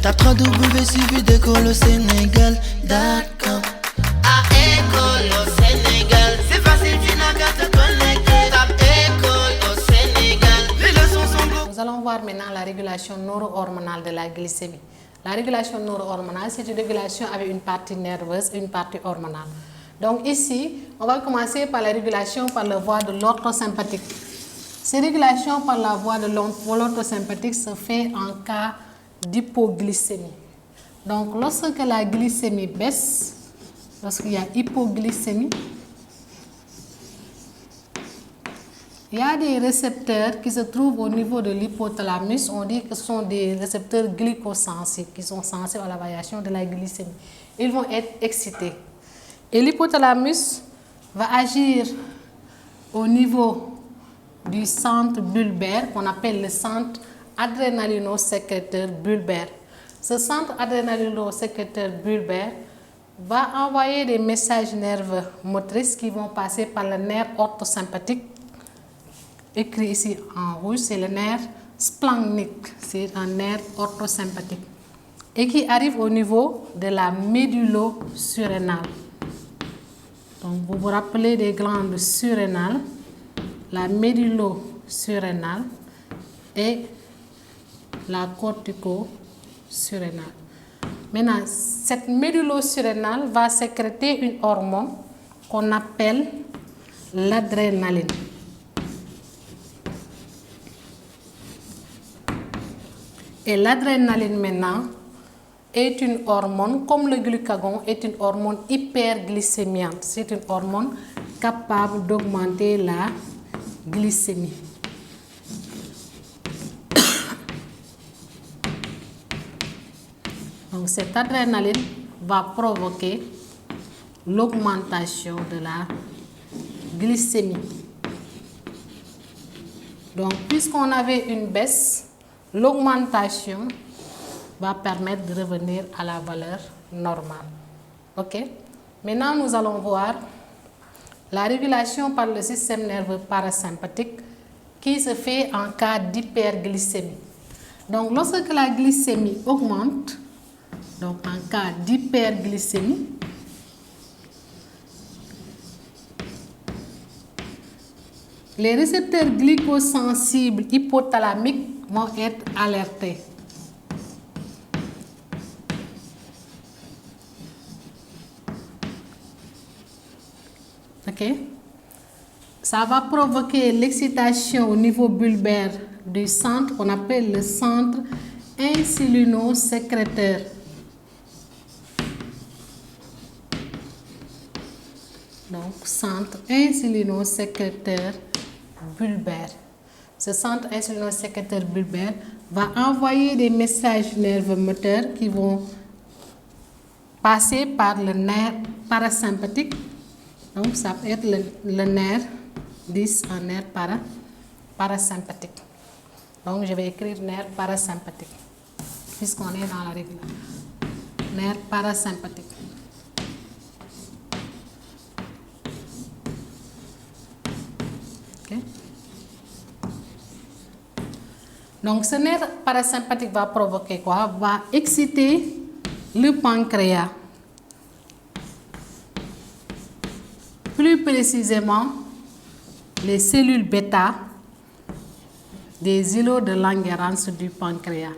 Tape www.suividecolosénégal.com. À École au Sénégal, c'est facile, tu n'as qu'à te connecter. Tape École au Sénégal, les leçons sont beaux. Nous allons voir maintenant la régulation neuro-hormonale de la glycémie. La régulation neuro-hormonale, c'est une régulation avec une partie nerveuse et une partie hormonale. Donc ici, on va commencer par la régulation par la voie de l'orthosympathique. Cette régulation par la voie de l'orthosympathique se fait en cas d'hypoglycémie. Donc lorsque la glycémie baisse, lorsqu'il y a hypoglycémie, il y a des récepteurs qui se trouvent au niveau de l'hypothalamus. On dit que ce sont des récepteurs glycosensibles qui sont sensibles à la variation de la glycémie. Ils vont être excités. Et l'hypothalamus va agir au niveau du centre bulbaire qu'on appelle le centre adrénalino-sécréteur bulbaire. Ce centre adrénalino-sécréteur bulbaire va envoyer des messages nerveux motrices qui vont passer par le nerf orthosympathique. Écrit ici en rouge, c'est le nerf splanchnique, c'est un nerf orthosympathique et qui arrive au niveau de la médullo-surrénale. Donc vous vous rappelez des glandes surrénales, la médullo-surrénale et la cortico-surrénale. Maintenant, cette médullo-surrénale va sécréter une hormone qu'on appelle l'adrénaline. Et l'adrénaline maintenant est une hormone, comme le glucagon, est une hormone hyperglycémiante. C'est une hormone capable d'augmenter la glycémie. Donc cette adrénaline va provoquer l'augmentation de la glycémie. Donc puisqu'on avait une baisse, l'augmentation va permettre de revenir à la valeur normale. Ok? Maintenant, nous allons voir la régulation par le système nerveux parasympathique qui se fait en cas d'hyperglycémie. Donc, lorsque la glycémie augmente, donc en cas d'hyperglycémie, les récepteurs glycosensibles hypothalamiques vont être alertés. Ok? Ça va provoquer l'excitation au niveau bulbaire du centre qu'on appelle le centre insulino-sécréteur. Donc, centre insulino-sécréteur bulbaire. Ce centre insulino-sécréteur bulbaire va envoyer des messages nerveux moteurs qui vont passer par le nerf parasympathique. Donc, ça peut être le nerf 10 en nerf parasympathique. Donc, je vais écrire nerf parasympathique, puisqu'on est dans la règle. Nerf parasympathique. Okay. Donc, ce nerf parasympathique va provoquer quoi? Va exciter le pancréas. Plus précisément, les cellules bêta des îlots de Langerhans du pancréas.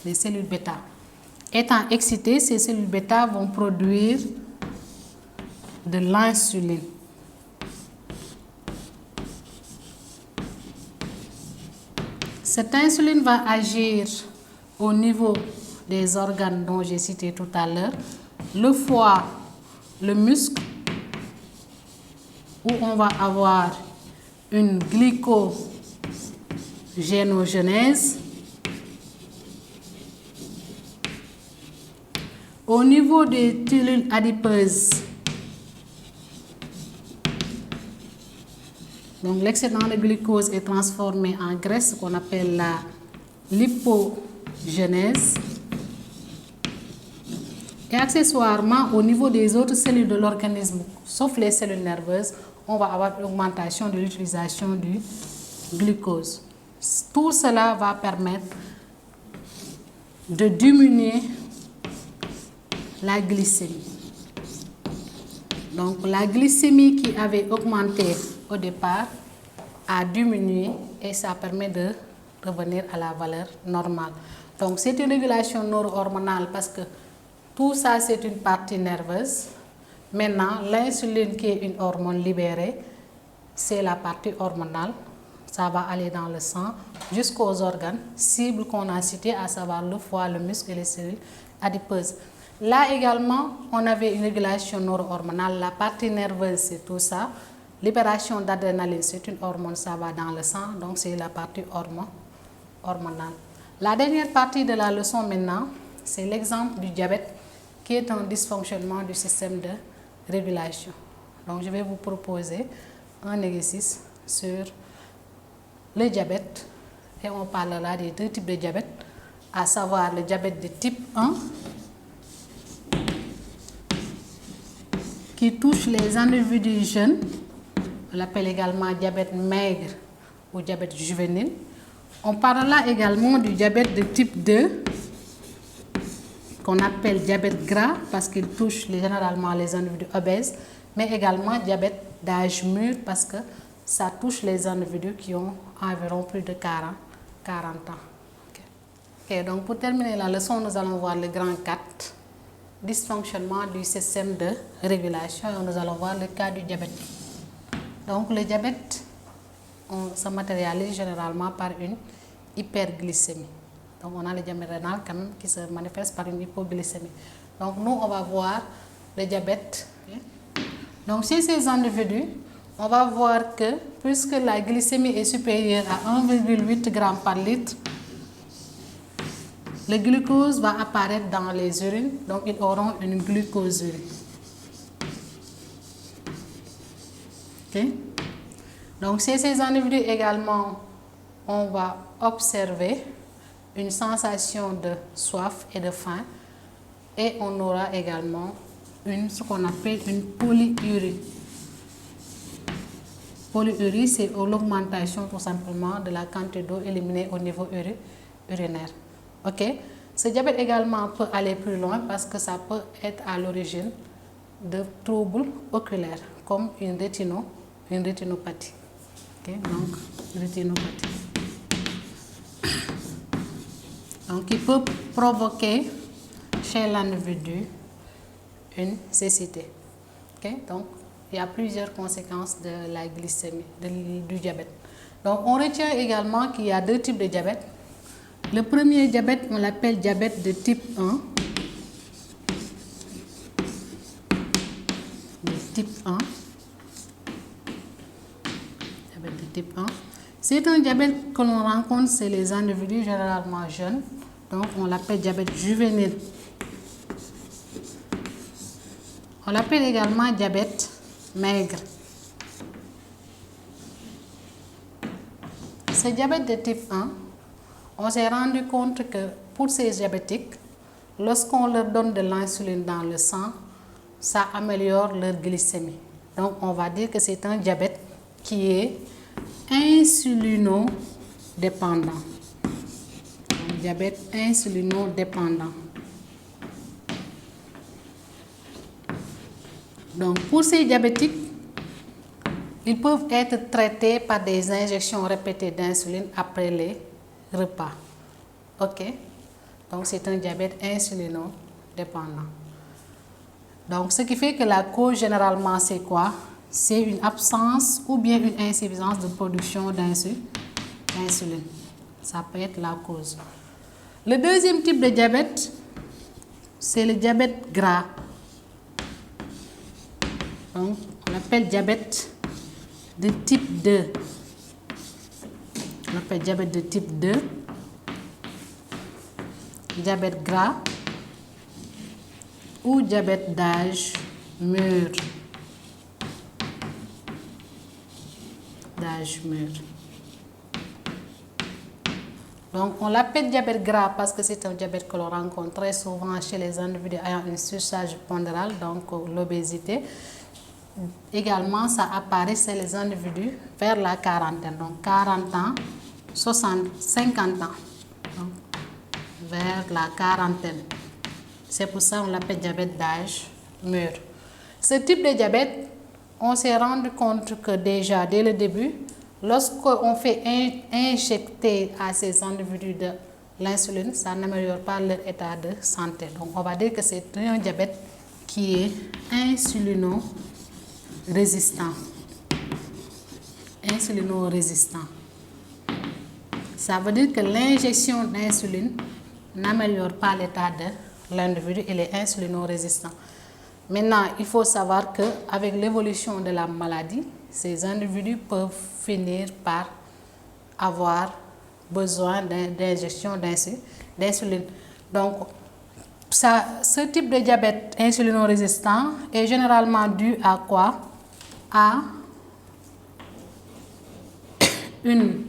Les cellules bêta. Étant excitées, ces cellules bêta vont produire de l'insuline. Cette insuline va agir au niveau des organes dont j'ai cité tout à l'heure, le foie, le muscle, où on va avoir une glycogénogenèse. Au niveau des cellules adipeuses, donc l'excédent de glucose est transformé en graisse qu'on appelle la lipogénèse. Et accessoirement, au niveau des autres cellules de l'organisme, sauf les cellules nerveuses, on va avoir une augmentation de l'utilisation du glucose. Tout cela va permettre de diminuer la glycémie. Donc la glycémie qui avait augmenté au départ a diminué et ça permet de revenir à la valeur normale. Donc c'est une régulation neuro-hormonale parce que tout ça c'est une partie nerveuse. Maintenant l'insuline qui est une hormone libérée, c'est la partie hormonale. Ça va aller dans le sang jusqu'aux organes cibles qu'on a cités, à savoir le foie, le muscle et les cellules adipeuses. Là également, on avait une régulation neuro-hormonale. La partie nerveuse, c'est tout ça. Libération d'adrénaline, c'est une hormone, ça va dans le sang. Donc, c'est la partie hormonale. La dernière partie de la leçon maintenant, c'est l'exemple du diabète qui est un dysfonctionnement du système de régulation. Donc, je vais vous proposer un exercice sur le diabète. Et on parlera des deux types de diabète, à savoir le diabète de type 1, qui touche les individus jeunes, on l'appelle également diabète maigre ou diabète juvénile. On parlera également du diabète de type 2, qu'on appelle diabète gras parce qu'il touche généralement les individus obèses, mais également diabète d'âge mûr parce que ça touche les individus qui ont environ plus de 40 ans. Ok, donc pour terminer la leçon, nous allons voir le grand 4. Dysfonctionnement du système de régulation et nous allons voir le cas du diabète. Donc le diabète, on se matérialise généralement par une hyperglycémie. Donc on a le diabète rénal quand même qui se manifeste par une hypoglycémie. Donc nous on va voir le diabète. Donc chez ces individus, on va voir que puisque la glycémie est supérieure à 1,8 g par litre, le glucose va apparaître dans les urines, donc ils auront une glucosurie. Okay. Donc chez ces individus également, on va observer une sensation de soif et de faim et on aura également ce qu'on appelle une polyurie. Polyurie, c'est l'augmentation tout simplement de la quantité d'eau éliminée au niveau urinaire. Ok, ce diabète également peut aller plus loin parce que ça peut être à l'origine de troubles oculaires comme une rétinopathie. Ok, donc rétinopathie. Donc il peut provoquer chez l'individu une cécité. Ok, donc il y a plusieurs conséquences de la glycémie, du diabète. Donc on retient également qu'il y a deux types de diabète. Le premier diabète, on l'appelle diabète de type 1. De type 1. Diabète de type 1. C'est un diabète que l'on rencontre chez les individus généralement jeunes. Donc, on l'appelle diabète juvénile. On l'appelle également diabète maigre. Ce diabète de type 1, on s'est rendu compte que pour ces diabétiques, lorsqu'on leur donne de l'insuline dans le sang, ça améliore leur glycémie. Donc, on va dire que c'est un diabète qui est insulinodépendant. Un diabète insulinodépendant. Donc, pour ces diabétiques, ils peuvent être traités par des injections répétées d'insuline après les repas. Ok, donc c'est un diabète insulinodépendant. Donc ce qui fait que la cause généralement c'est quoi? C'est une absence ou bien une insuffisance de production d'insuline. Ça peut être la cause. Le deuxième type de diabète, c'est le diabète gras. Donc on l'appelle diabète de type 2. On appelle diabète de type 2, diabète gras ou diabète d'âge mûr. Donc on l'appelle diabète gras parce que c'est un diabète que l'on rencontre très souvent chez les individus ayant une surcharge pondérale, donc l'obésité. Également, ça apparaît chez les individus vers la quarantaine, donc 40 ans, 60, 50 ans. Donc, vers la quarantaine. C'est pour ça qu'on l'appelle diabète d'âge mûr. Ce type de diabète, on s'est rendu compte que déjà dès le début, lorsqu'on fait injecter à ces individus de l'insuline, ça n'améliore pas leur état de santé. Donc on va dire que c'est un diabète qui est insulino-résistant. Insulino-résistant. Ça veut dire que l'injection d'insuline n'améliore pas l'état de l'individu, il est insulino-résistant. Maintenant, il faut savoir qu'avec l'évolution de la maladie, ces individus peuvent finir par avoir besoin d'injection d'insuline. Donc, ce type de diabète insulino-résistant est généralement dû à quoi? À une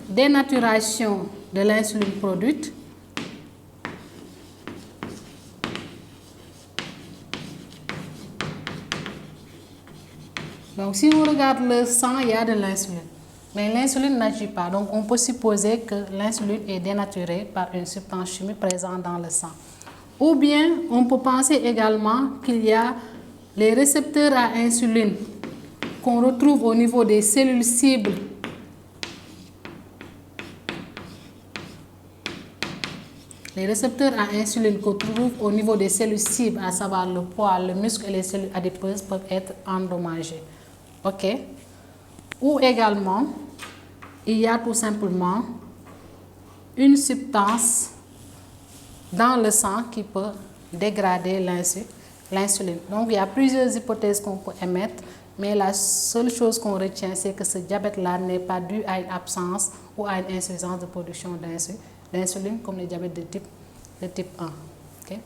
dénaturation de l'insuline produite, donc si on regarde le sang, il y a de l'insuline, mais l'insuline n'agit pas, donc on peut supposer que l'insuline est dénaturée par une substance chimique présente dans le sang. Ou bien on peut penser également qu'il y a les récepteurs à insuline qu'on retrouve au niveau des cellules cibles Les récepteurs à insuline qu'on trouve au niveau des cellules cibles, à savoir le poids, le muscle et les cellules adipeuses, peuvent être endommagés. OK? Ou également, il y a tout simplement une substance dans le sang qui peut dégrader l'insuline. Donc, il y a plusieurs hypothèses qu'on peut émettre, mais la seule chose qu'on retient, c'est que ce diabète-là n'est pas dû à une absence ou à une insuffisance de production d'insuline comme le diabète de type 1. Okay?